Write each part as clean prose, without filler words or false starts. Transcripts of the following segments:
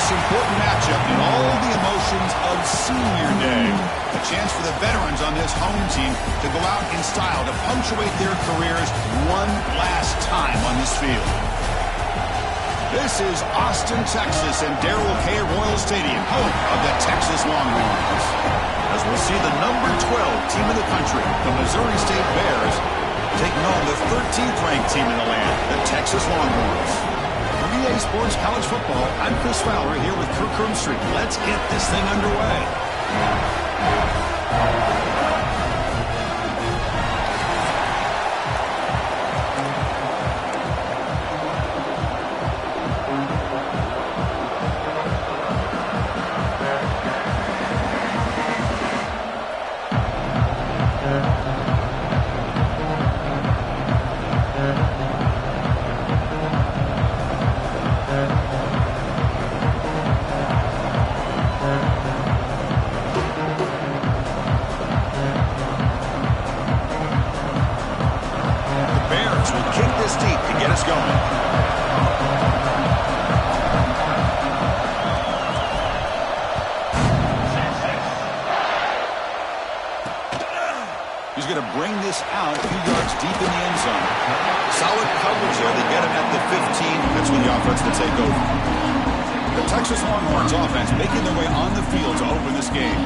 most important matchup in all the emotions of senior day. A chance for the veterans on this home team to go out in style to punctuate their careers one last time on this field. This is Austin, Texas, and Darrell K. Royal Stadium, home of the Texas Longhorns. As we'll see the number 12 team in the country, the Missouri State Bears, taking on the 13th ranked team in the land, the Texas Longhorns. From EA Sports College Football, I'm Chris Fowler here with Kirk Crumbstreet. Let's get this thing underway. He's going to bring this out a few yards deep in the end zone. Solid coverage there. They get him at the 15. That's when the offense will take over. The Texas Longhorns offense making their way on the field to open this game.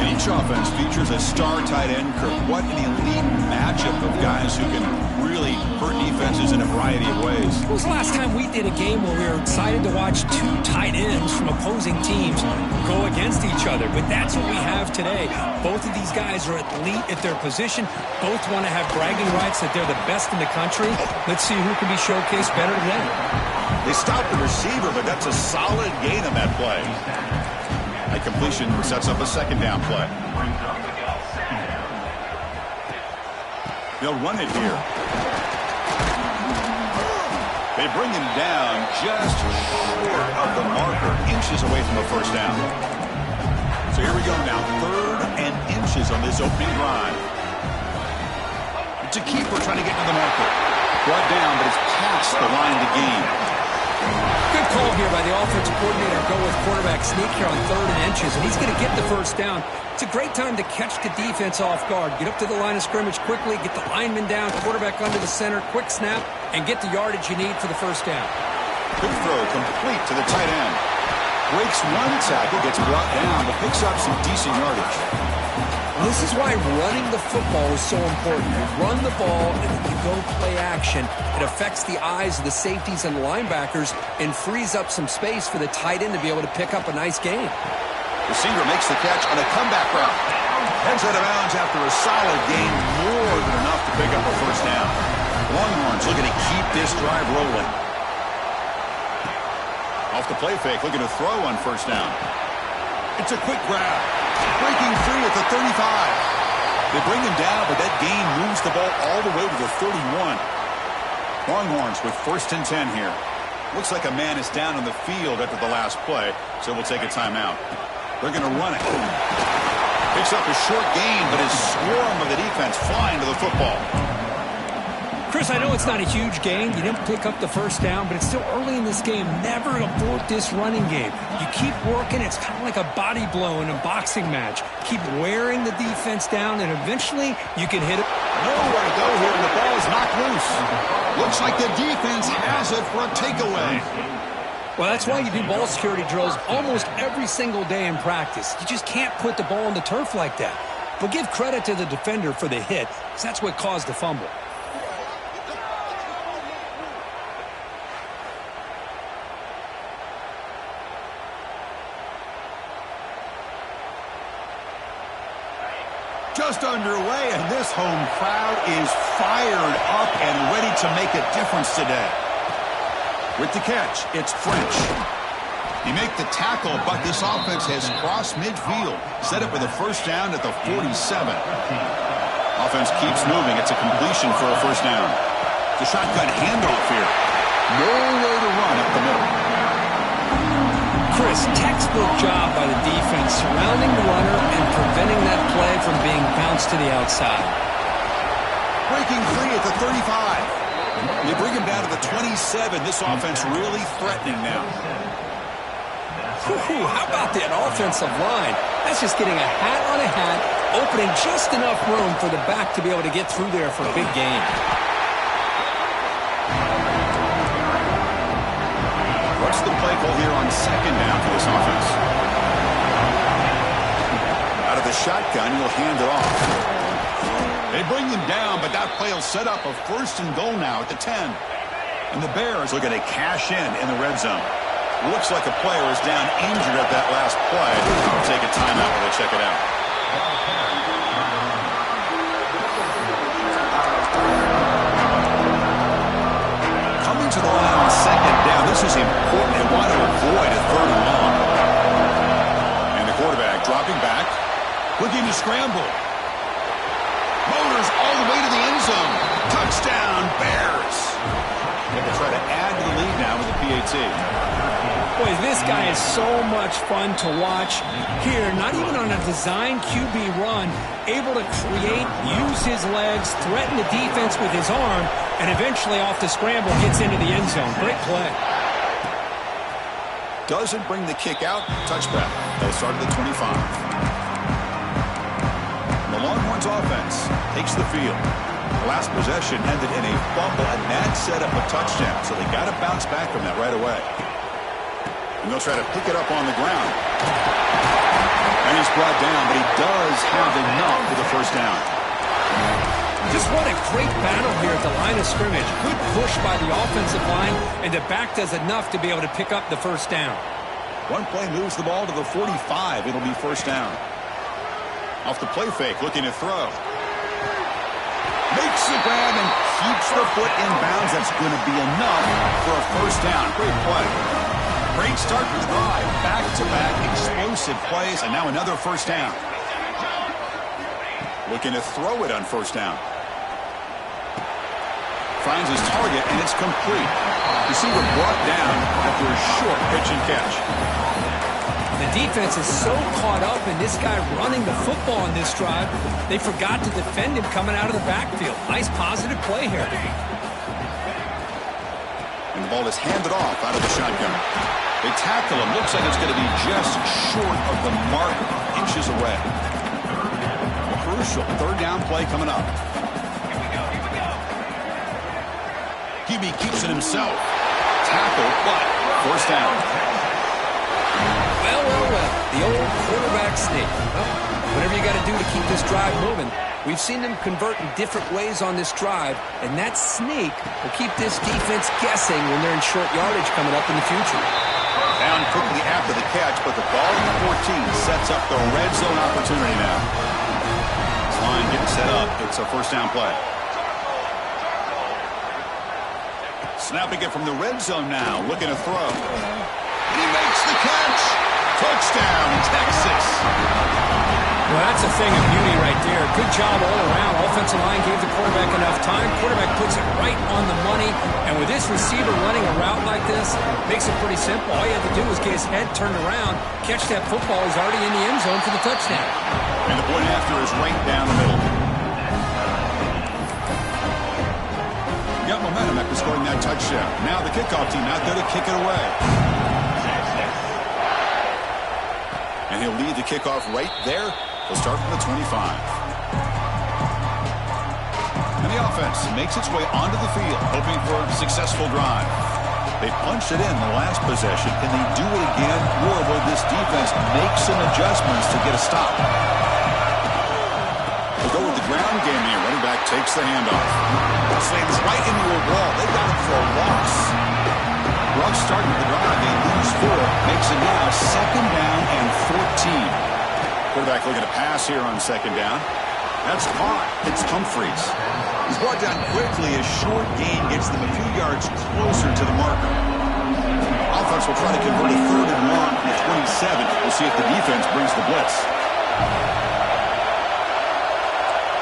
And each offense features a star tight end. Kirk, what an elite matchup of guys who can really hurt defenses in a variety of ways. When was the last time we did a game where we were excited to watch two tight ends from opposing teams go against each other? But that's what we have today. Both of these guys are elite at their position. Both want to have bragging rights that they're the best in the country. Let's see who can be showcased better today. They stopped the receiver, but that's a solid gain on that play. A completion sets up a second down play. They'll run it here. They bring him down just short of the marker, inches away from a first down. So here we go now, 3rd and inches on this opening drive. It's a keeper trying to get to the marker. Brought down, but it's past the line to gain. Good call here by the offensive coordinator. Go with quarterback sneak here on 3rd and inches, and he's going to get the first down. It's a great time to catch the defense off guard. Get up to the line of scrimmage quickly, get the lineman down, quarterback under the center, quick snap, and get the yardage you need for the first down. Good throw, complete to the tight end. Breaks one tackle, gets brought down, but picks up some decent yardage. This is why running the football is so important. You run the ball and then you go play action. It affects the eyes of the safeties and the linebackers and frees up some space for the tight end to be able to pick up a nice gain. Receiver makes the catch on a comeback route. Heads out of bounds after a solid gain, more than enough to pick up a first down. Longhorns looking to keep this drive rolling. Off the play fake, looking to throw on first down. It's a quick grab. Breaking free at the 35. They bring him down, but that gain moves the ball all the way to the 31. Longhorns with 1st and 10 here. Looks like a man is down on the field after the last play, so we'll take a timeout. They're going to run it. Picks up a short gain, but his swarm of the defense flying to the football. Chris, I know it's not a huge gain. You didn't pick up the first down, but it's still early in this game. Never abort this running game. You keep working. It's kind of like a body blow in a boxing match. Keep wearing the defense down, and eventually you can hit it. Nowhere to go here, and the ball is knocked loose. Looks like the defense has it for a takeaway. Well, that's why you do ball security drills almost every single day in practice. You just can't put the ball on the turf like that. But give credit to the defender for the hit, because that's what caused the fumble. Just underway, and this home crowd is fired up and ready to make a difference today. With the catch, it's French. He made the tackle, but this offense has crossed midfield. Set up with a first down at the 47. Offense keeps moving. It's a completion for a first down. The shotgun handoff here. Nowhere to run up the middle. Chris, textbook job by the defense surrounding the runner and preventing that play from being bounced to the outside. Breaking free at the 35. They bring him down to the 27. This offense really threatening now. Ooh, how about that offensive line? That's just getting a hat on a hat, opening just enough room for the back to be able to get through there for a big gain. What's the play call here on second down for this offense? Out of the shotgun, he'll hand it off. They bring him down, but that play will set up a 1st and goal now at the 10. And the Bears looking to cash in the red zone. Looks like a player is down injured at that last play. I'll take a timeout while they check it out. Coming to the line on second down. This is important. They want to avoid a 3rd and long. And the quarterback dropping back. Looking to scramble. Motors all the way to the end zone. Touchdown, Bears. They can try to add to the lead now with the PAT. Boy, this guy is so much fun to watch. Here, not even on a designed QB run, able to create, use his legs, threaten the defense with his arm, and eventually off the scramble gets into the end zone. Great play. Doesn't bring the kick out. Touchback. They'll start at the 25. The Longhorns offense takes the field. The last possession ended in a fumble, and that set up a touchdown, so they got to bounce back from that right away. And they'll try to pick it up on the ground. And he's brought down, but he does have enough for the 1st down. Just what a great battle here at the line of scrimmage. Good push by the offensive line, and the back does enough to be able to pick up the 1st down. One play moves the ball to the 45. It'll be 1st down. Off the play fake, looking to throw. Makes the grab and keeps the foot in bounds. That's going to be enough for a 1st down. Great play. Great start to the drive. Back-to-back explosive plays, and now another 1st down. Looking to throw it on 1st down. Finds his target, and it's complete. Receiver brought down after a short pitch and catch. The defense is so caught up in this guy running the football in this drive, they forgot to defend him coming out of the backfield. Nice positive play here. And the ball is handed off out of the shotgun. They tackle him. Looks like it's going to be just short of the mark, inches away. A crucial 3rd down play coming up. QB keeps it himself. Tackle, but 1st down. Well, well, well. The old quarterback sneak. Well, whatever you got to do to keep this drive moving. We've seen them convert in different ways on this drive, and that sneak will keep this defense guessing when they're in short yardage coming up in the future. Down quickly after the catch, but the ball at the 14 sets up the red zone opportunity now. This line getting set up. It's a 1st down play. Snapping it from the red zone now, looking to throw. He makes the catch. Touchdown, Texas. Well, that's a thing of beauty right there. Good job all around. Offensive line gave the quarterback enough time. Quarterback puts it right on the money. And with this receiver running a route like this, makes it pretty simple. All you have to do is get his head turned around, catch that football. He's already in the end zone for the touchdown. And the point after is right down the middle. Got momentum after scoring that touchdown. Now the kickoff team out there to kick it away. And he'll lead the kickoff right there. He'll start from the 25. And the offense makes its way onto the field, hoping for a successful drive. They punched it in the last possession. Can they do it again? Or will this defense make some adjustments to get a stop? They'll go with the ground game here. Running back takes the handoff. Slams right into a wall. They got it for a loss. Rough start to the drive. They lose 4. Makes it now 2nd down and 14. Quarterback looking to pass here on 2nd down. That's caught. It's Humphreys. He's brought down quickly. A short gain gets them a few yards closer to the marker. Offense will try to convert a 3rd and long from the 27. We'll see if the defense brings the blitz.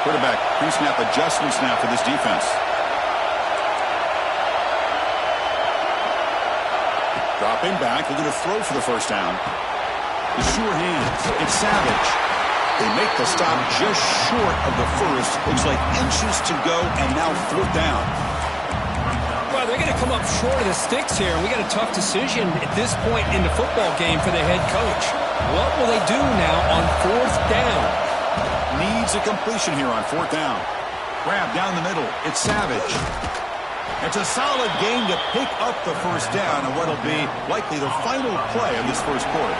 Quarterback pre-snap adjustments now for this defense. Dropping back, looking to throw for the 1st down. The sure hands. It's Savage. They make the stop just short of the 1st. Looks like inches to go, and now 4th down. Well, they're going to come up short of the sticks here. We got a tough decision at this point in the football game for the head coach. What will they do now on 4th down? Needs a completion here on 4th down. Grab down the middle. It's Savage. It's a solid game to pick up the 1st down and what'll be likely the final play of this 1st quarter.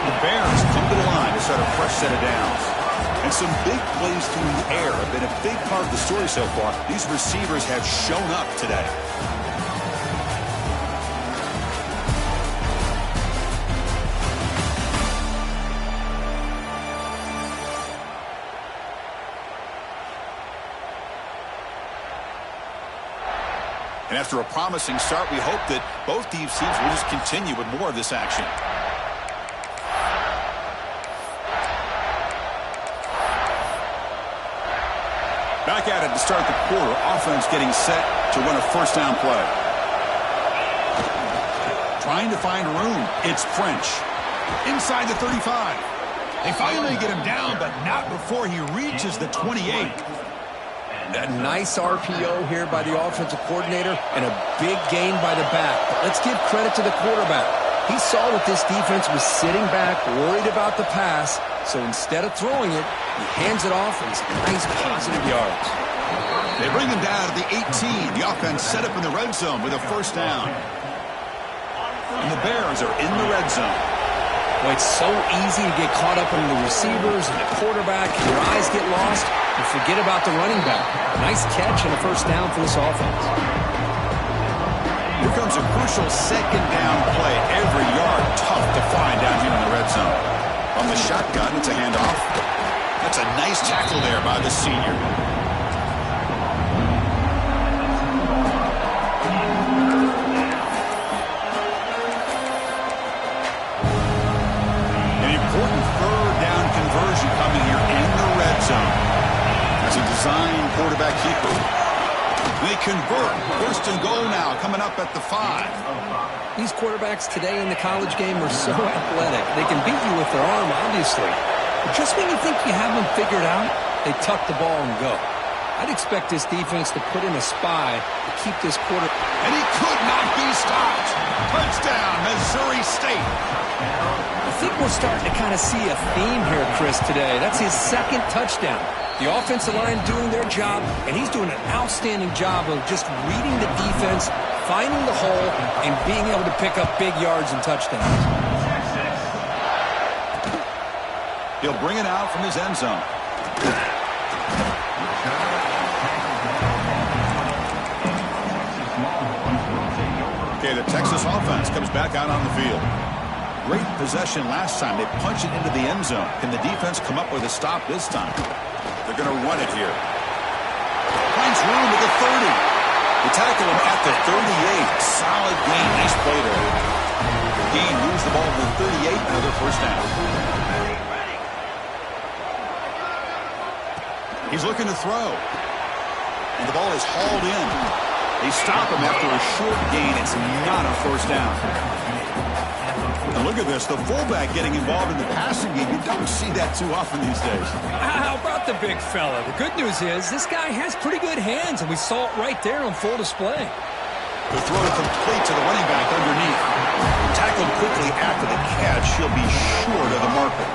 The Bears come to the line to start a fresh set of downs. And some big plays through the air have been a big part of the story so far. These receivers have shown up today. And after a promising start, we hope that both these teams will just continue with more of this action. Back at it to start the quarter. Offense getting set to run a 1st down play. Trying to find room. It's French. Inside the 35. They finally get him down, but not before he reaches the 28. A nice RPO here by the offensive coordinator and a big gain by the back. But let's give credit to the quarterback. He saw that this defense was sitting back, worried about the pass, so instead of throwing it, he hands it off and some nice positive yards. They bring him down to the 18. The offense set up in the red zone with a 1st down. And the Bears are in the red zone. Well, it's so easy to get caught up in the receivers and the quarterback. Your eyes get lost and forget about the running back. Nice catch and a 1st down for this offense. Here comes a crucial 2nd down play. Every yard tough to find down here in the red zone. On the shotgun, it's a handoff. That's a nice tackle there by the senior. An important 3rd down conversion coming here in the red zone. As a design quarterback keeper. They convert. 1st and goal now, coming up at the 5. These quarterbacks today in the college game are so athletic. They can beat you with their arm, obviously. But just when you think you have them figured out, they tuck the ball and go. I'd expect this defense to put in a spy to keep this quarter. And he could not be stopped. Touchdown, Missouri State. I think we're starting to kind of see a theme here, Chris, today. That's his 2nd touchdown. The offensive line doing their job, and he's doing an outstanding job of just reading the defense, finding the hole, and being able to pick up big yards and touchdowns. He'll bring it out from his end zone. Okay, the Texas offense comes back out on the field. Great possession last time. They punch it into the end zone. Can the defense come up with a stop this time? They're going to run it here. Finds room at the 30. They tackle him at the 38. Solid gain. Nice play there. Gain moves the ball to the 38. Another 1st down. He's looking to throw. And the ball is hauled in. They stop him after a short gain. It's not a 1st down. And look at this, the fullback getting involved in the passing game. You don't see that too often these days. How about the big fella? The good news is this guy has pretty good hands, and we saw it right there on full display. The throw complete to the running back underneath. Tackled quickly after the catch. He'll be short of the marker.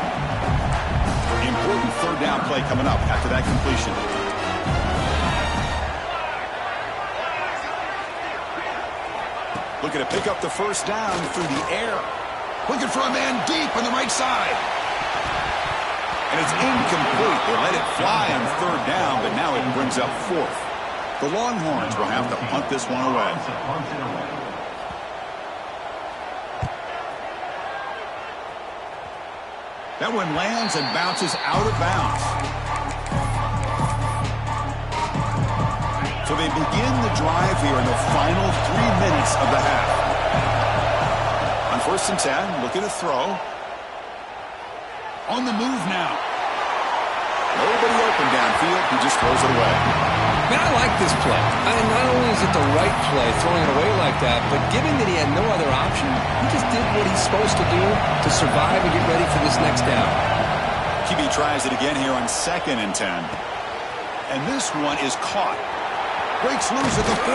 Important 3rd down play coming up after that completion. Looking to pick up the 1st down through the air. Looking for a man deep on the right side. And it's incomplete. They let it fly on 3rd down, but now it brings up 4th. The Longhorns will have to punt this one away. That one lands and bounces out of bounds. So they begin the drive here in the final 3 minutes of the half. On 1st and 10, looking to throw. On the move now. Nobody open downfield. He just throws it away. Man, I like this play. Not only is it the right play, throwing it away like that, but given that he had no other option, he just did what he's supposed to do to survive and get ready for this next down. QB tries it again here on 2nd and 10. And this one is caught. Breaks loose at the 45.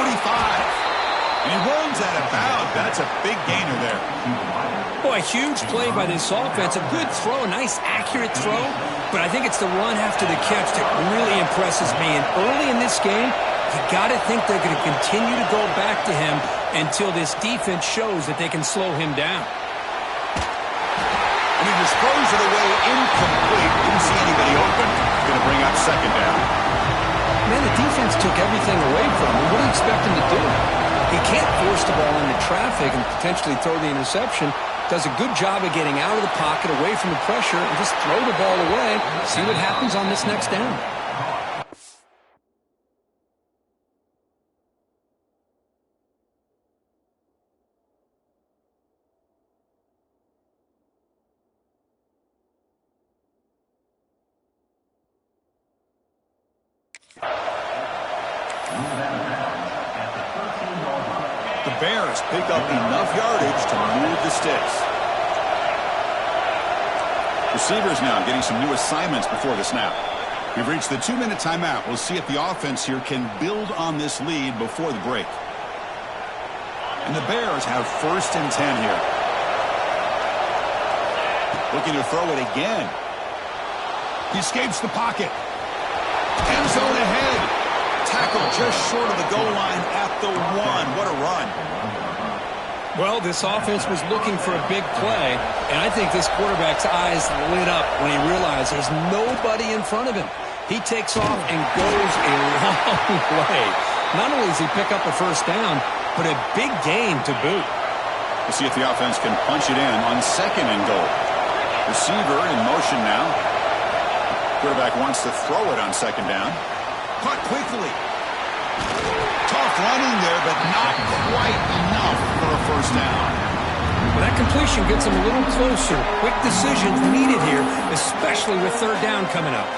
And he runs out of bounds. That's a big gainer there. Boy, a huge play by this offense. A good throw, a nice, accurate throw. But I think it's the run after the catch that really impresses me. And early in this game, you got to think they're going to continue to go back to him until this defense shows that they can slow him down. And he just throws it away incomplete. Didn't see anybody open. Going to bring up second down. Man, the defense took everything away from him. What do you expect him to do? He can't force the ball into traffic and potentially throw the interception. Does a good job of getting out of the pocket, away from the pressure, and just throw the ball away. See what happens on this next down. The Bears pick up enough yardage to move the sticks. Receivers now getting some new assignments before the snap. We've reached the 2-minute timeout. We'll see if the offense here can build on this lead before the break. And the Bears have 1st and 10 here. Looking to throw it again. He escapes the pocket. End zone ahead. Tackle just short of the goal line at the 1. What a run. Well, this offense was looking for a big play, and I think this quarterback's eyes lit up when he realized there's nobody in front of him. He takes off and goes a long way. Not only does he pick up a 1st down, but a big gain to boot. We'll see if the offense can punch it in on 2nd and goal. Receiver in motion now. Quarterback wants to throw it on 2nd down. Caught quickly. Tough running there, but not quite enough for a 1st down. Well, that completion gets him a little closer. Quick decisions needed here, especially with 3rd down coming up.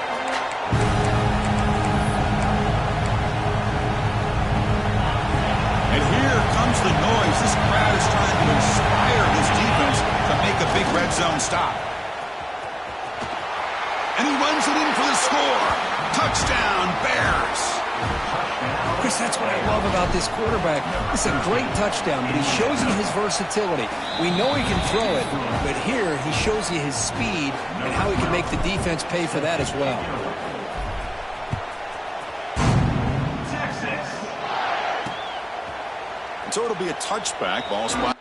And here comes the noise. This crowd is trying to inspire this defense to make a big red zone stop. And he runs it in for the score. Touchdown, Bears. Chris, that's what I love about this quarterback. It's a great touchdown, but he shows you his versatility. We know he can throw it, but here he shows you his speed and how he can make the defense pay for that as well. So it'll be a touchback. Ball spot.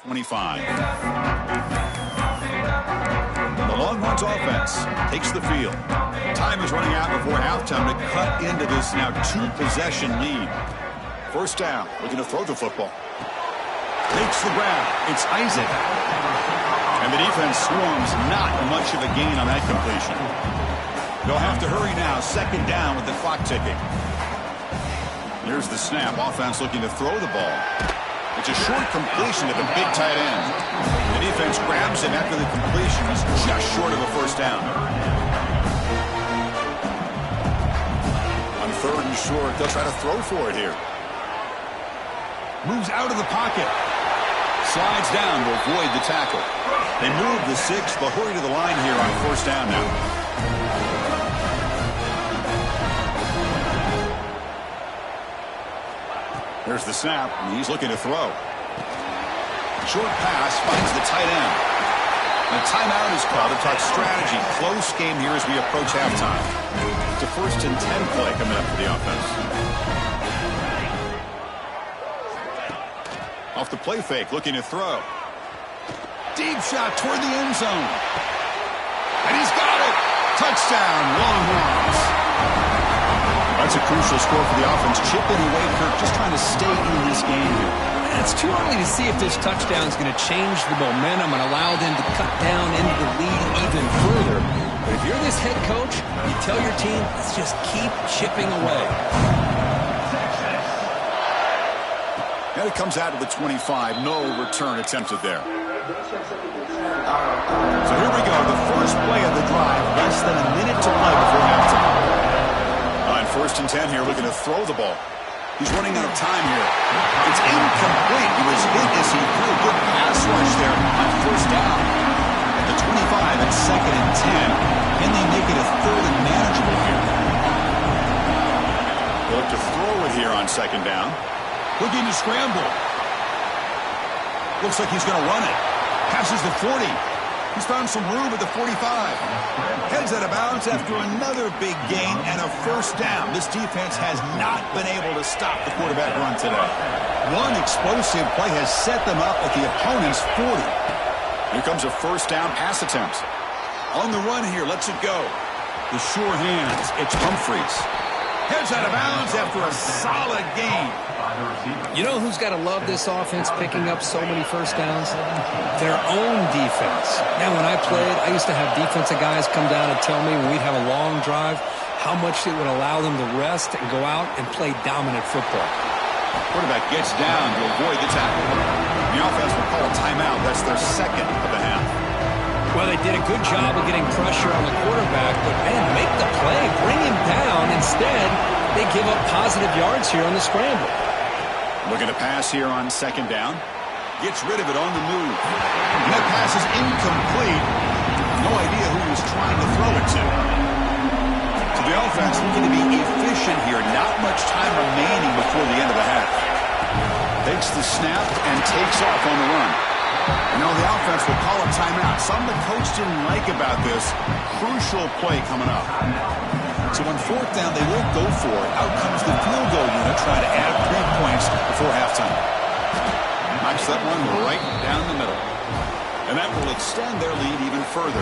.25. The Longhorns offense takes the field. Time is running out before halftime to cut into this now 2-possession lead. 1st down, looking to throw the football. Takes the grab. It's Isaac. And the defense swarms, not much of a gain on that completion. They'll have to hurry now. 2nd down with the clock ticking. Here's the snap. Offense looking to throw the ball. It's a short completion to the big tight end. The defense grabs him after the completion. He's just short of a first down. On 3rd and short, they'll try to throw for it here. Moves out of the pocket. Slides down to avoid the tackle. They move the 6. They'll hurry to the line here on 1st down now. There's the snap, and he's looking to throw. Short pass finds the tight end. The timeout is called to talk strategy. Close game here as we approach halftime. It's a 1st and 10 play coming up for the offense. Off the play fake, looking to throw. Deep shot toward the end zone. And he's got it. Touchdown, Longhorns. That's a crucial score for the offense. Chipping away, Kirk, just trying to stay in this game here. It's too early to see if this touchdown is going to change the momentum and allow them to cut down into the lead even further. But if you're this head coach, you tell your team, let's just keep chipping away. And it comes out of the 25. No return attempted there. So here we go. The first play of the drive. Less than a minute to play before halftime. On 1st and 10 here, looking to throw the ball. He's running out of time here. It's incomplete. He was hit as he threw a good pass rush there on 1st down. At the 25, it's 2nd and 10. Can they make it a 3rd and manageable here? They'll look to throw it here on 2nd down. Looking to scramble. Looks like he's going to run it. Passes the 40. He's found some room at the 45. Heads out of bounds after another big gain and a 1st down. This defense has not been able to stop the quarterback run today. One explosive play has set them up at the opponent's 40. Here comes a 1st down pass attempt. On the run here, lets it go. The sure hands, it's Humphreys. Heads out of bounds after a solid gain. You know who's got to love this offense picking up so many 1st downs? Their own defense. Man, when I played, I used to have defensive guys come down and tell me when we'd have a long drive how much it would allow them to rest and go out and play dominant football. Quarterback gets down to avoid the tackle. The offense will call a timeout. That's their 2nd of the half. Well, they did a good job of getting pressure on the quarterback, but man, make the play, bring him down. Instead, they give up positive yards here on the scramble. Looking to pass here on 2nd down. Gets rid of it on the move. And that pass is incomplete. No idea who he was trying to throw it to. So the offense looking to be efficient here. Not much time remaining before the end of the half. Takes the snap and takes off on the run. Now the offense will call a timeout. Something the coach didn't like about this. Crucial play coming up. So on 4th down, they won't go for it. Out comes the field goal unit trying to add 3 points before halftime. Knocks that one right down the middle. And that will extend their lead even further.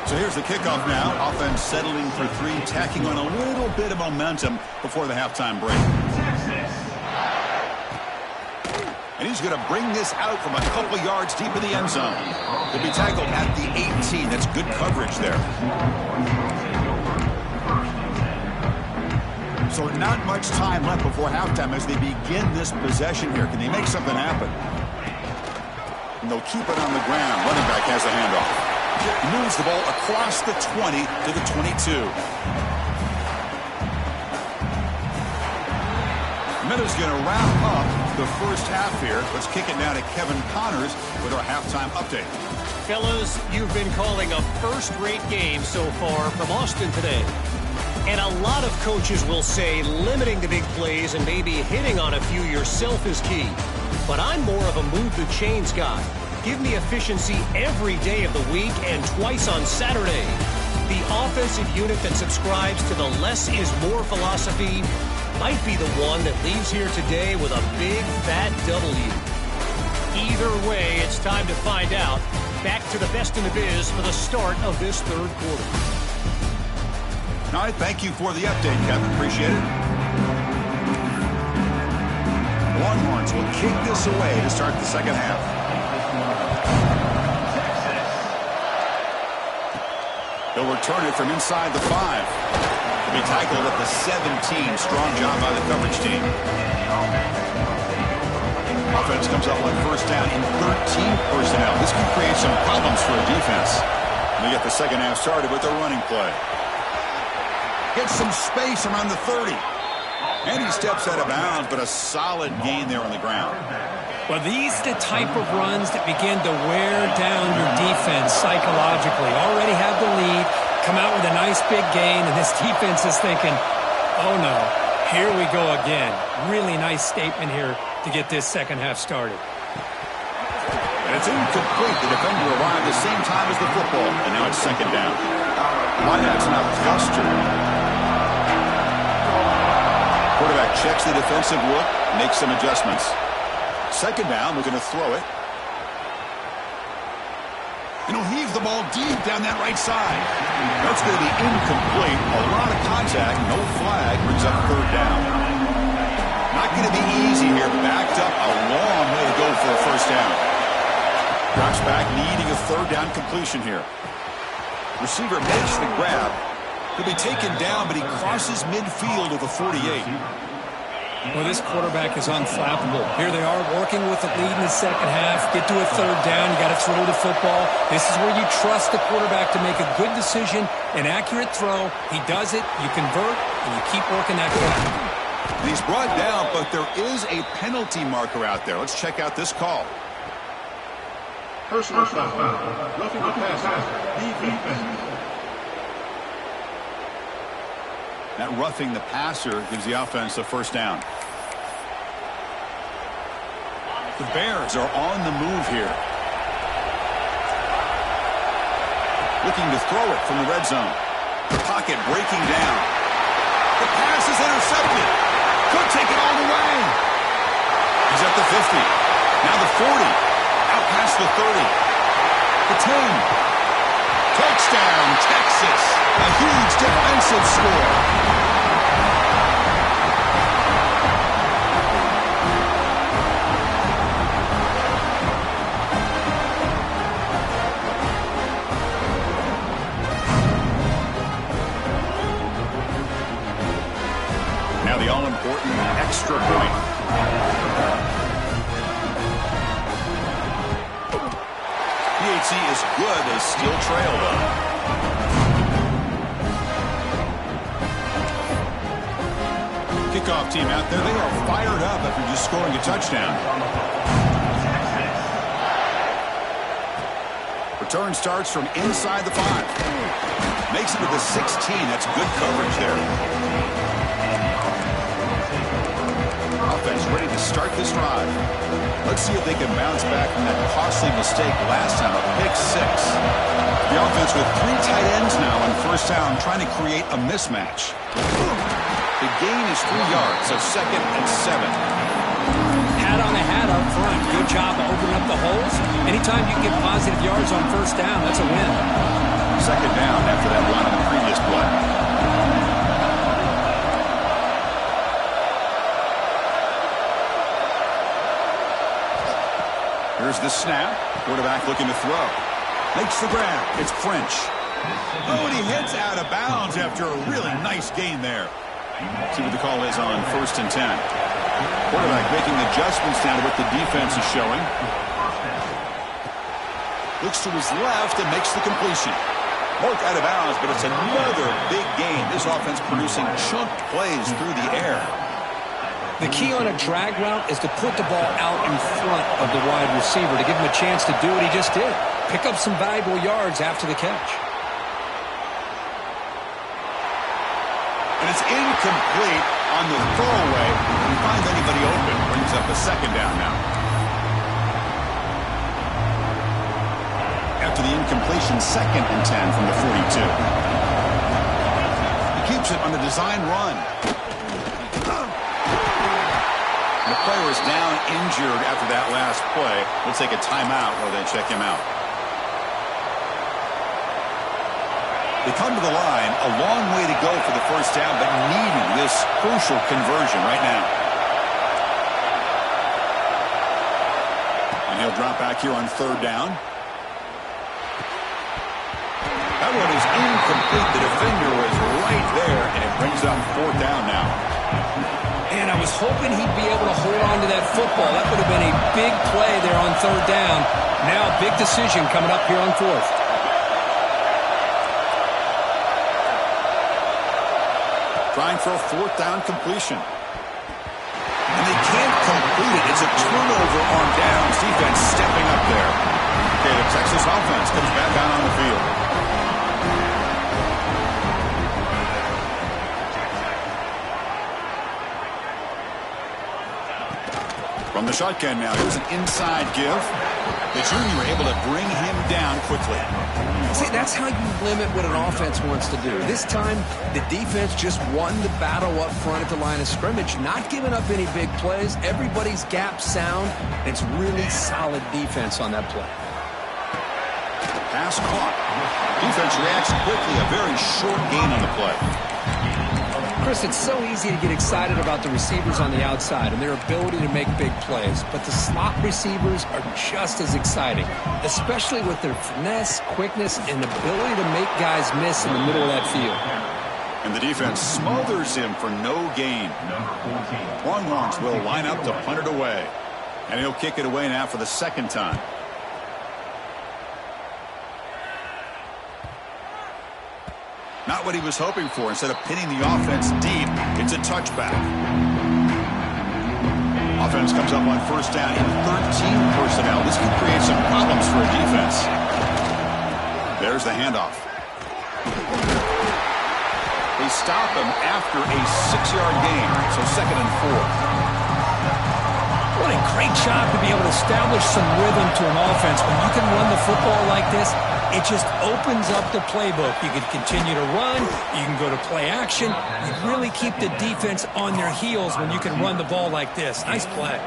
So here's the kickoff now. Offense settling for 3, tacking on a little bit of momentum before the halftime break. And he's going to bring this out from a couple yards deep in the end zone. He'll be tackled at the 18. That's good coverage there. So not much time left before halftime as they begin this possession here. Can they make something happen? And they'll keep it on the ground. Running back has the handoff. He moves the ball across the 20 to the 22. Mizz going to wrap up the 1st half here. Let's kick it now to Kevin Connors with our halftime update. Fellas, you've been calling a first-rate game so far from Austin today. And a lot of coaches will say limiting the big plays and maybe hitting on a few yourself is key. But I'm more of a move the chains guy. Give me efficiency every day of the week and twice on Saturday. The offensive unit that subscribes to the less is more philosophy might be the one that leaves here today with a big fat W. Either way, it's time to find out. Back to the best in the biz for the start of this 3rd quarter. All right, thank you for the update, Kevin. Appreciate it. Longhorns will kick this away to start the 2nd half. They'll return it from inside the 5. The They tackled at the 17. Strong job by the coverage team. Offense comes up on first down in 13 personnel. This can create some problems for a defense. They get the second half started with their running play. Gets some space around the 30. And he steps out of bounds, but a solid gain there on the ground. Well, these are the type of runs that begin to wear down your defense psychologically. Already have the lead, come out with a nice big gain, and this defense is thinking, oh no, here we go again. Really nice statement here to get this second half started. And it's incomplete. The defender arrived the same time as the football, and now it's second down. Wideout's not flustered. Quarterback checks the defensive look, makes some adjustments. Second down, we're going to throw it. And he'll heave the ball deep down that right side. That's going to be incomplete. A lot of contact, no flag, brings up third down. Not going to be easy here. Backed up a long way to go for a first down. Drops back, needing a third down completion here. Receiver makes the grab. He'll be taken down, but he crosses midfield with a 48. Well, this quarterback is unflappable. Here they are working with the lead in the second half. Get to a third down. You got to throw the football. This is where you trust the quarterback to make a good decision, an accurate throw. He does it. You convert, and you keep working that clock. And he's brought down, but there is a penalty marker out there. Let's check out this call. Personal foul. Roughing the passer. Defense. That roughing the passer gives the offense a first down. The Bears are on the move here. Looking to throw it from the red zone. The pocket breaking down. The pass is intercepted. Could take it all the way. He's at the 50. Now the 40. Out past the 30. The 10. Touchdown, Texas. A huge defensive score. Now the all-important extra point. PHC is good. They still trail, though. Kickoff team out there. They are fired up after just scoring a touchdown. Return starts from inside the 5. Makes it to the 16. That's good coverage there. Offense ready to start this drive. Let's see if they can bounce back from that costly mistake last time, a pick 6. The offense with 3 tight ends now on first down, trying to create a mismatch. The gain is 3 yards, so second and 7. Hat on a hat up front. Good job of opening up the holes. Anytime you get positive yards on first down, that's a win. Second down after that run on the previous play. Here's the snap. Quarterback looking to throw. Makes the grab. It's French. Oh, and he heads out of bounds after a really nice gain there. See what the call is on first and 10. Quarterback making adjustments down to what the defense is showing. Looks to his left and makes the completion. Marked out of bounds, but it's another big gain. This offense producing chunk plays through the air. The key on a drag route is to put the ball out in front of the wide receiver to give him a chance to do what he just did. Pick up some valuable yards after the catch. And it's incomplete on the throwaway. He finds anybody open. Brings up a second down now. After the incompletion, second and 10 from the 42. He keeps it on the design run. The player is down injured after that last play. We'll take a timeout while they check him out. They come to the line, a long way to go for the first down, but needing this crucial conversion right now. And he'll drop back here on third down. That one is incomplete. The defender was right there, and it Brings up 4th down now. And I was hoping he'd be able to hold on to that football. That would have been a big play there on 3rd down. Now, big decision coming up here on 4th. Trying for a 4th down completion. And they can't complete it. It's a turnover on downs. Defense stepping up there. Okay, the Texas offense comes back out on the field. From the shotgun now, here's an inside give. The junior able to bring him down quickly. See, that's how you limit what an offense wants to do. This time, the defense just won the battle up front at the line of scrimmage, not giving up any big plays. Everybody's gap sound. It's really solid defense on that play. Pass caught. Defense reacts quickly. A very short gain on the play. Chris, it's so easy to get excited about the receivers on the outside and their ability to make big plays, but the slot receivers are just as exciting, especially with their finesse, quickness, and ability to make guys miss in the middle of that field. And the defense smothers him for no gain. Longhorns will line up to punt it away. And he'll kick it away now for the 2nd time. Not what he was hoping for. Instead of pinning the offense deep, it's a touchback. Offense comes up on 1st down in 13 personnel. This can create some problems for a defense. There's the handoff. They stop him after a 6-yard gain, so 2nd and 4. What a great job to be able to establish some rhythm to an offense. When you can run the football like this, it just opens up the playbook. You can continue to run. You can go to play action. You really keep the defense on their heels when you can run the ball like this. Nice play.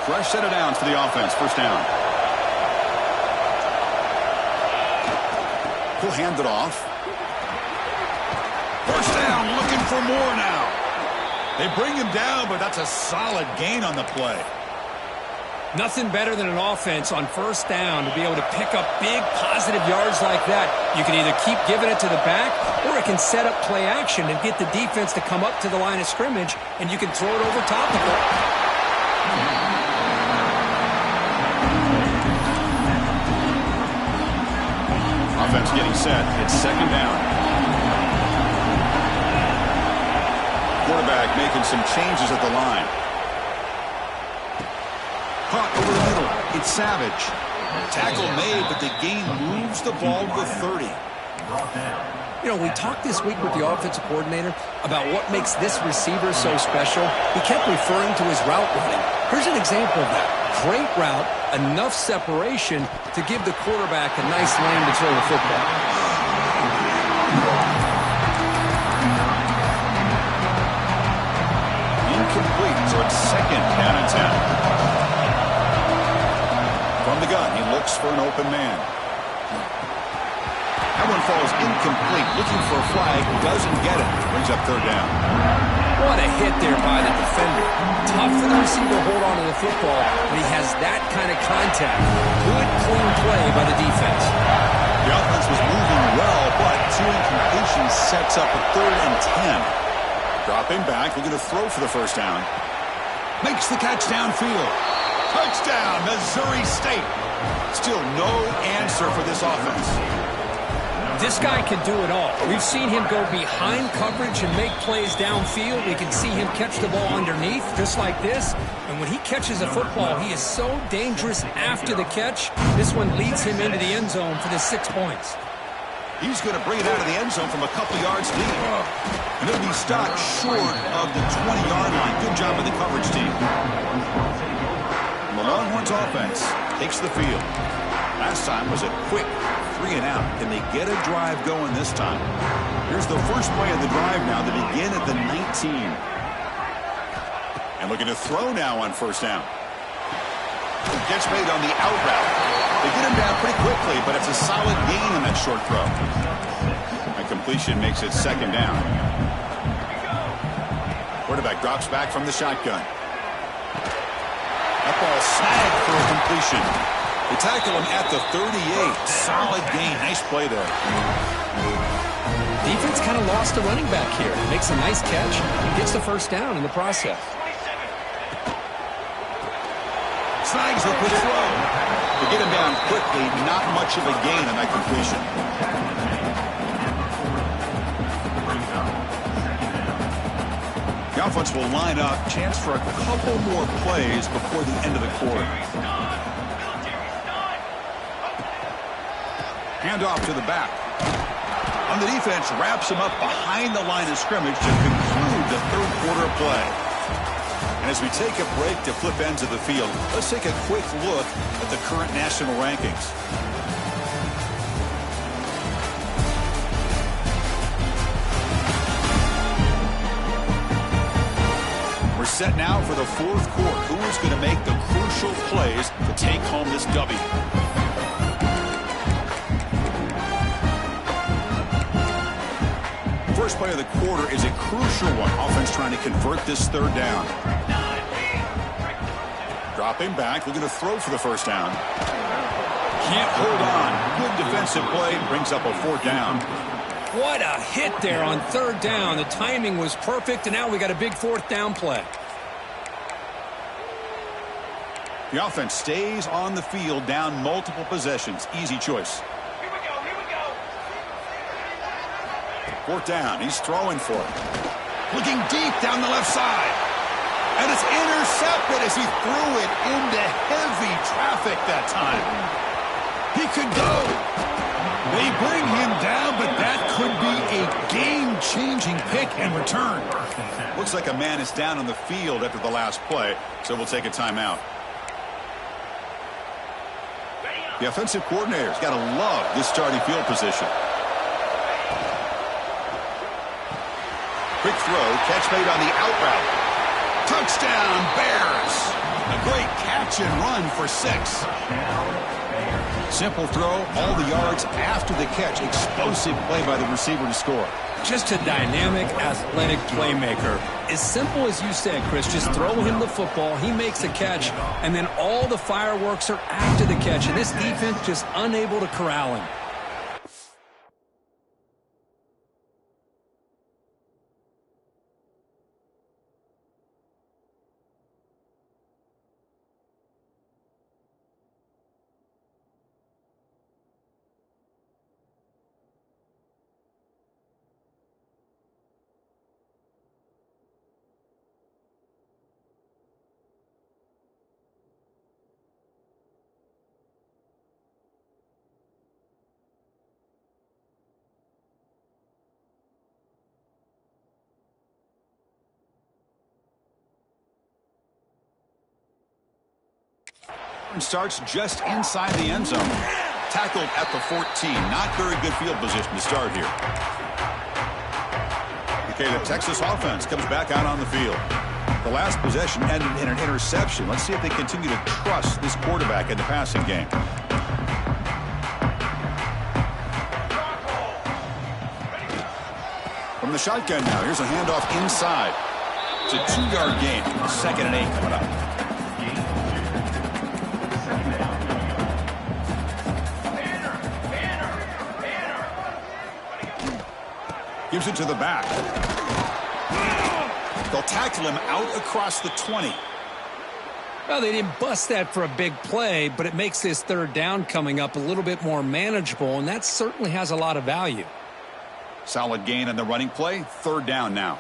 Fresh set of downs for the offense. 1st down. He'll hand it off. 1st down, looking for more now. They bring him down, but that's a solid gain on the play. Nothing better than an offense on 1st down to be able to pick up big positive yards like that. You can either keep giving it to the back, or it can set up play action and get the defense to come up to the line of scrimmage, and you can throw it over top of it. Offense getting set. It's 2nd down. Quarterback making some changes at the line. Caught over the middle. It's Savage. Tackle made, but the gain moves the ball to the 30. You know, we talked this week with the offensive coordinator about what makes this receiver so special. He kept referring to his route running. Here's an example of that. Great route, enough separation to give the quarterback a nice lane to throw the football. Incomplete, so it's 2nd down and 10. From the gun, he looks for an open man. That one falls incomplete. Looking for a flag, doesn't get it. Brings up 3rd down. What a hit there by the defender. Tough for the receiver to hold on to the football, but he has that kind of contact. Good, clean play by the defense. The offense was moving well, but 2 incompletions sets up a 3rd and 10. Dropping back, looking to throw for the 1st down. Makes the catch downfield. Touchdown, Missouri State. Still no answer for this offense. This guy can do it all. We've seen him go behind coverage and make plays downfield. We can see him catch the ball underneath, just like this. And when he catches a football, he is so dangerous after the catch. This one leads him into the end zone for the 6 points. He's going to bring it out of the end zone from a couple yards deep. And it'll be stopped short of the 20-yard line. Good job by the coverage team. The Longhorns offense takes the field. Last time was a quick 3 and out. Can they get a drive going this time? Here's the first play of the drive now. They begin at the 19. And looking to throw now on 1st down. Gets made on the out route. They get him down pretty quickly, but it's a solid gain on that short throw. A completion makes it 2nd down. Quarterback drops back from the shotgun. That ball snagged for a completion. They tackle him at the 38. Solid gain. Nice play there. Defense kind of lost the running back here. Makes a nice catch and gets the first down in the process. Snags a quick throw. To get him down quickly, not much of a gain on that completion. The offense will line up. Chance for a couple more plays before the end of the quarter. Handoff to the back. On the defense, wraps him up behind the line of scrimmage to conclude the third quarter play. And as we take a break to flip ends of the field, let's take a quick look at the current national rankings. We're set now for the fourth quarter. Who is going to make the crucial plays to take home this W? First play of the quarter is a crucial one. Offense trying to convert this third down. Dropping back, looking to throw for the first down. Can't hold on. Good defensive play, brings up a fourth down. What a hit there on third down. The timing was perfect, and now we got a big fourth down play. The offense stays on the field, down multiple possessions. Easy choice. Fourth down. He's throwing for it. Looking deep down the left side. And it's intercepted as he threw it into heavy traffic that time. He could go. They bring him down, but that could be a game-changing pick and return. Looks like a man is down on the field after the last play, so we'll take a timeout. The offensive coordinator's got to love this starting field position. Quick throw, catch made on the out route. Touchdown, Bears. A great catch and run for 6. Simple throw, all the yards after the catch. Explosive play by the receiver to score. Just a dynamic, athletic playmaker. As simple as you said, Chris, just throw him the football, he makes a catch, and then all the fireworks are after the catch. And this defense just unable to corral him. Starts just inside the end zone. Tackled at the 14. Not very good field position to start here. Okay, the Texas offense comes back out on the field. The last possession ended in an interception. Let's see if they continue to trust this quarterback in the passing game. From the shotgun now, here's a handoff inside. It's a 2-yard gain. 2nd and 8 coming up. Gives it to the back. They'll tackle him out across the 20. Well, they didn't bust that for a big play, but it makes this third down coming up a little bit more manageable, and that certainly has a lot of value. Solid gain on the running play. 3rd down now.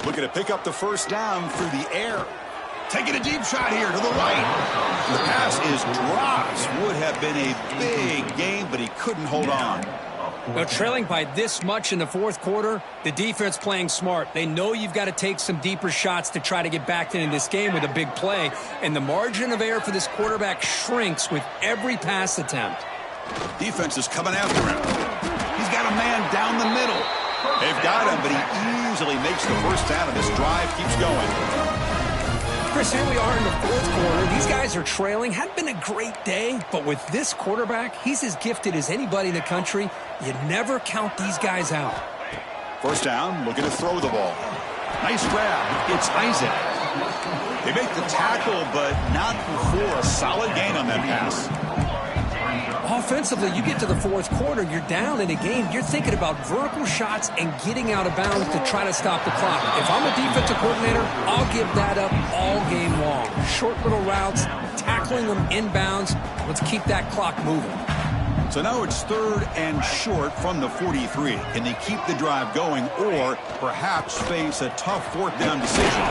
Looking to pick up the first down through the air. Taking a deep shot here to the right. The pass is dropped. Would have been a big gain, but he couldn't hold on. Now, trailing by this much in the fourth quarter, the defense playing smart. They know you've got to take some deeper shots to try to get back into this game with a big play, and the margin of error for this quarterback shrinks with every pass attempt. Defense is coming after him. He's got a man down the middle. They've got him, but he easily makes the first down, and this drive keeps going. Chris, here we are in the fourth quarter. These guys are trailing. Hadn't been a great day, but with this quarterback, he's as gifted as anybody in the country. You never count these guys out. First down, looking to throw the ball. Nice grab. It's Isaac. They make the tackle, but not before a solid gain on that pass. Offensively, you get to the fourth quarter, you're down in a game. You're thinking about vertical shots and getting out of bounds to try to stop the clock. If I'm a defensive coordinator, I'll give that up all game long. Short little routes, tackling them inbounds. Let's keep that clock moving. So now it's 3rd and short from the 43. Can they keep the drive going or perhaps face a tough 4th down decision?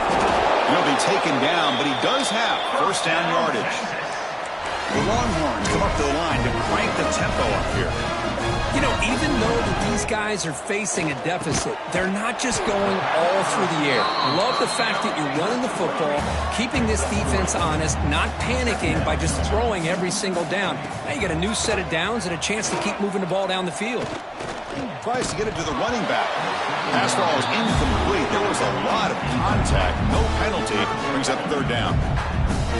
He'll be taken down, but he does have 1st down yardage. The Longhorns come up to the line to crank the tempo up here. You know, even though that these guys are facing a deficit, they're not just going all through the air. Love the fact that you're running the football, keeping this defense honest, not panicking by just throwing every single down. Now you got a new set of downs and a chance to keep moving the ball down the field. Tries to get it to the running back. Pass ball is incomplete. There was a lot of contact. No penalty. Brings up 3rd down.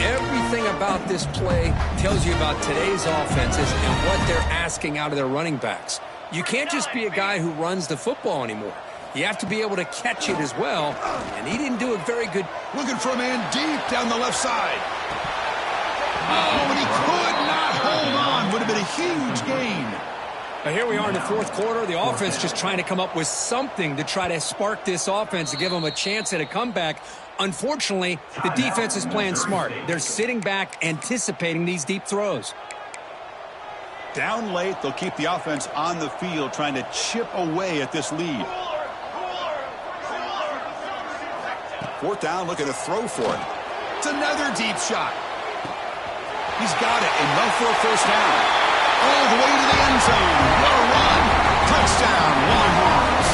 Everything about this play tells you about today's offenses and what they're asking out of their running backs. You can't just be a guy who runs the football anymore. You have to be able to catch it as well, and he didn't do a very good. Looking for a man deep down the left side. Oh, and he could not hold on. Would have been a huge gain. Now here we are in the fourth quarter. The offense just trying to come up with something to try to spark this offense to give them a chance at a comeback. Unfortunately, the defense is playing smart. They're sitting back, anticipating these deep throws. Down late, they'll keep the offense on the field, trying to chip away at this lead. 4th down, looking to throw for it. It's another deep shot. He's got it, enough for a 1st down. All the way to the end zone. What a run. Touchdown, Longhorns.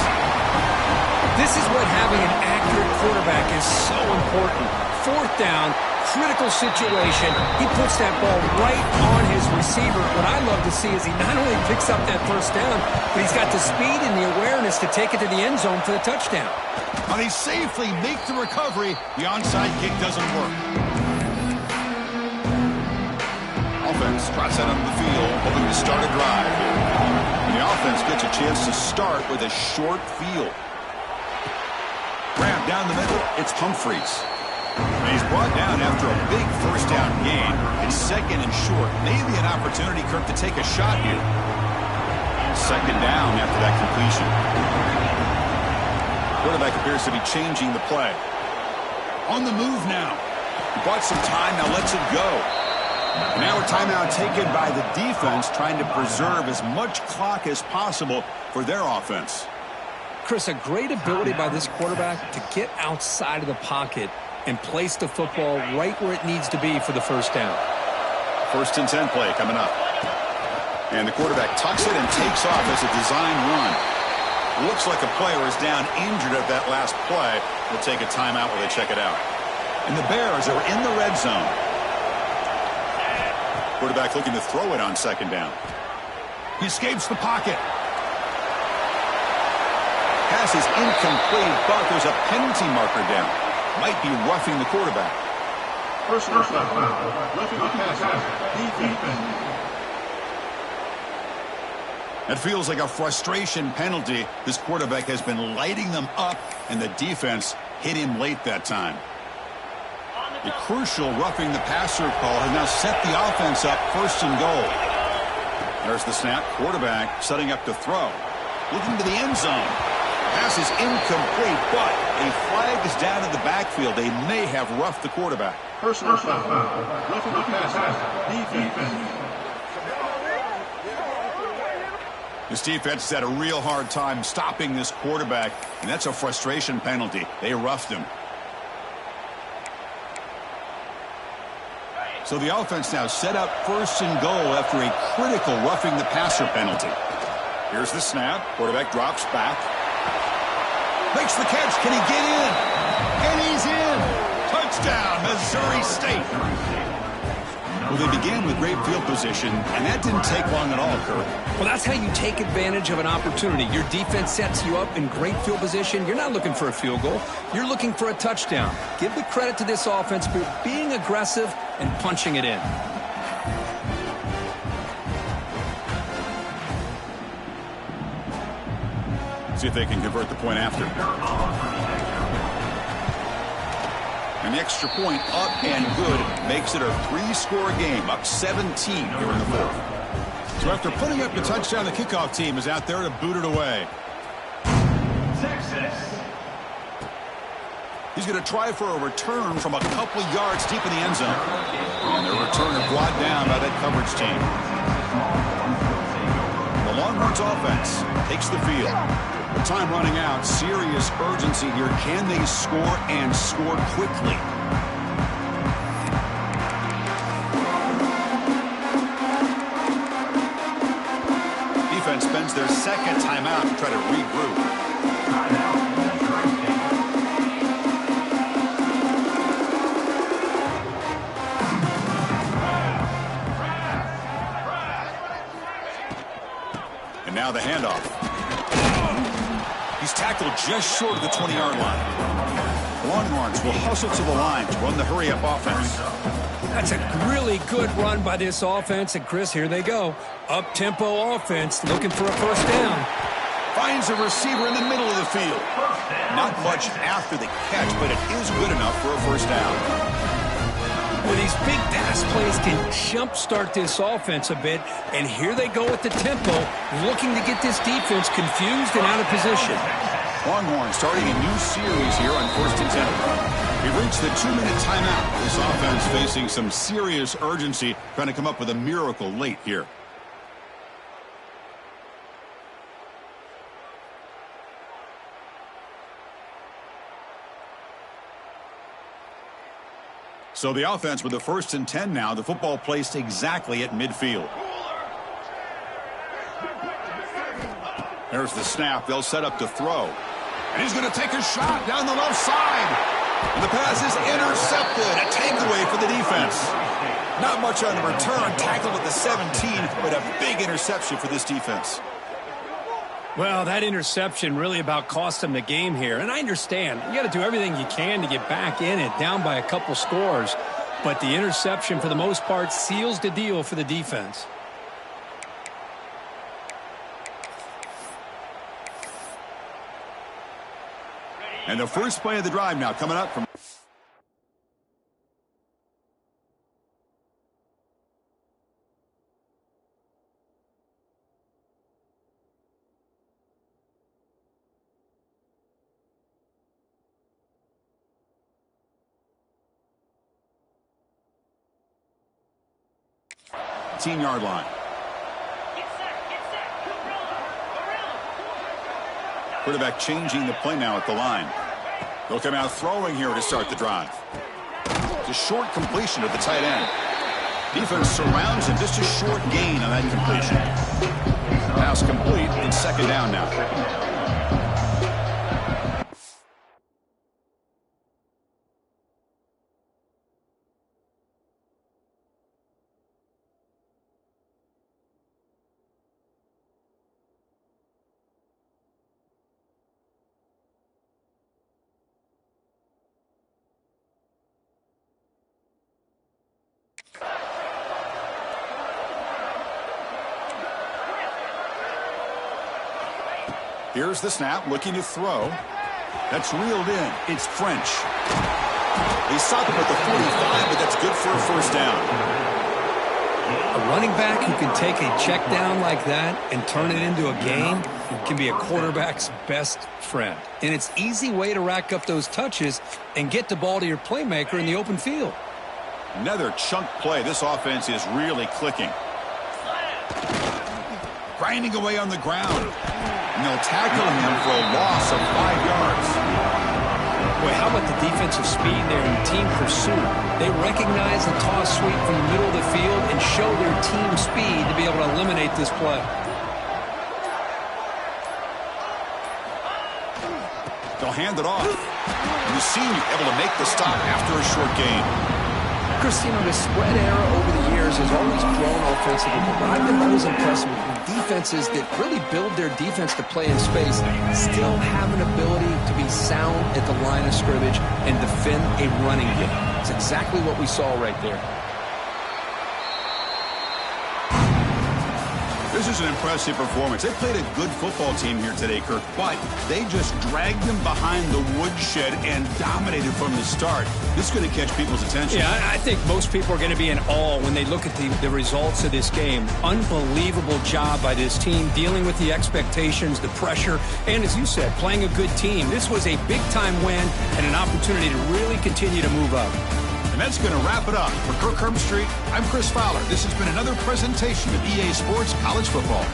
This is what having an accurate quarterback is so important. 4th down, critical situation. He puts that ball right on his receiver. What I love to see is he not only picks up that 1st down, but he's got the speed and the awareness to take it to the end zone for the touchdown. And he safely makes the recovery. The onside kick doesn't work. Offense trots out onto the field, hoping to start a drive. And the offense gets a chance to start with a short field. Grab down the middle, it's Humphreys. And he's brought down after a big 1st down gain. It's 2nd and short. Maybe an opportunity, Kirk, to take a shot here. 2nd down after that completion. Quarterback appears to be changing the play. On the move now. He bought some time, now lets it go. Now a timeout taken by the defense, trying to preserve as much clock as possible for their offense. Chris, a great ability by this quarterback to get outside of the pocket and place the football right where it needs to be for the 1st down. 1st and 10 play coming up. And the quarterback tucks it and takes off as a design run. Looks like a player is down injured at that last play. We'll take a timeout while they check it out. And the Bears are in the red zone. Quarterback looking to throw it on 2nd down. He escapes the pocket. Pass is incomplete, but there's a penalty marker down. Might be roughing the quarterback. First down. Roughing the passer. Defense. It feels like a frustration penalty. This quarterback has been lighting them up, and the defense hit him late that time. A crucial roughing the passer call has now set the offense up 1st and goal. There's the snap. Quarterback setting up to throw. Looking to the end zone. Pass is incomplete, but a flag is down in the backfield. They may have roughed the quarterback. First down. Roughing the passer. Defense. This defense has had a real hard time stopping this quarterback, and that's a frustration penalty. They roughed him. So the offense now set up 1st and goal after a critical roughing the passer penalty. Here's the snap. Quarterback drops back. Makes the catch. Can he get in? And he's in. Touchdown, Missouri State. Well, they began with great field position, and that didn't take long at all, Kirk. Well, that's how you take advantage of an opportunity. Your defense sets you up in great field position. You're not looking for a field goal. You're looking for a touchdown. Give the credit to this offense for being aggressive and punching it in. See if they can convert the point after. An extra point up and good makes it a 3-score game, up 17 here in the fourth. So after putting up the touchdown, the kickoff team is out there to boot it away. He's going to try for a return from a couple yards deep in the end zone. And the returner brought down by that coverage team. The Longhorns offense takes the field. The time running out. Serious urgency here. Can they score and score quickly? Defense spends their second timeout to try to regroup. And now the handoff. He's tackled just short of the 20-yard line. Longhorns will hustle to the line to run the hurry-up offense. That's a really good run by this offense. And, Chris, here they go. Up-tempo offense looking for a first down. Finds a receiver in the middle of the field. Not much after the catch, but it is good enough for a first down. Well, these big pass plays can jumpstart this offense a bit. And here they go with the tempo, looking to get this defense confused and out of position. Longhorns starting a new series here on 1st and 10. We reached the 2-minute timeout. This offense facing some serious urgency, trying to come up with a miracle late here. So the offense with the 1st and 10 now. The football placed exactly at midfield. There's the snap. They'll set up to throw. And he's going to take a shot down the left side. And the pass is intercepted. A takeaway for the defense. Not much on the return. Tackled at the 17, but a big interception for this defense. Well, that interception really about cost them the game here. And I understand. You got to do everything you can to get back in it, down by a couple scores. But the interception, for the most part, seals the deal for the defense. And the first play of the drive now coming up from... yard line. Quarterback changing the play now at the line. They'll come out throwing here to start the drive. It's a short completion to the tight end. Defense surrounds him. Just a short gain on that completion. Pass complete. It's 2nd down now. Here's the snap, looking to throw. That's reeled in. It's French. He stopped him at the 45, but that's good for a first down. A running back who can take a check down like that and turn it into a gain can be a quarterback's best friend. And it's an easy way to rack up those touches and get the ball to your playmaker in the open field. Another chunk play. This offense is really clicking. Grinding away on the ground. And they'll tackle him for a loss of 5 yards. Boy, how about the defensive speed there in team pursuit? They recognize the toss sweep from the middle of the field and show their team speed to be able to eliminate this play. They'll hand it off. And the senior able to make the stop after a short gain. Chris, you know, the spread era over the years has always grown offensively, but I've been always impressed with defenses that really build their defense to play in space, still have an ability to be sound at the line of scrimmage and defend a running game. It's exactly what we saw right there. This is an impressive performance. They played a good football team here today, Kirk, but they just dragged them behind the woodshed and dominated from the start. This is going to catch people's attention. Yeah, I think most people are going to be in awe when they look at the results of this game. Unbelievable job by this team dealing with the expectations, the pressure, and as you said, playing a good team. This was a big-time win and an opportunity to really continue to move up. And that's going to wrap it up. For Kirk Herbstreit, I'm Chris Fowler. This has been another presentation of EA Sports College Football.